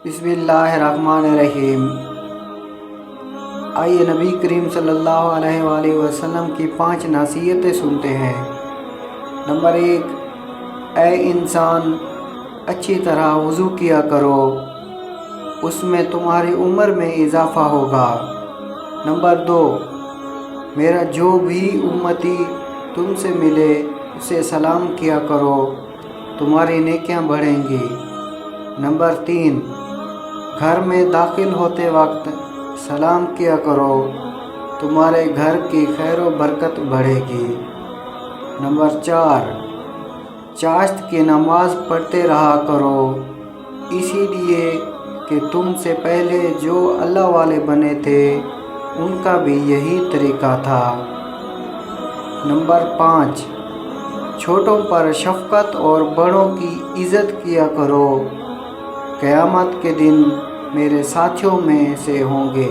بسم اللہ الرحمن الرحیم۔ آئیے نبی کریم صلی اللہ علیہ وآلہ وسلم کی 5 نصیحتیں سنتے ہیں۔ نمبر 1، اے انسان، اچھی طرح وضو کیا کرو، اس میں تمہاری عمر میں اضافہ ہوگا۔ نمبر 2، میرا جو بھی امتی تم سے ملے اسے سلام کیا کرو، تمہاری نیکیاں بڑھیں گی۔ نمبر 3، گھر میں داخل ہوتے وقت سلام کیا کرو، تمہارے گھر کی خیر و برکت بڑھے گی۔ نمبر 4، چاشت کی نماز پڑھتے رہا کرو، اسی لیے کہ تم سے پہلے جو اللہ والے بنے تھے ان کا بھی یہی طریقہ تھا۔ نمبر 5، چھوٹوں پر شفقت اور بڑوں کی عزت کیا کرو، قیامت کے دن میرے ساتھیوں میں سے ہوں گے۔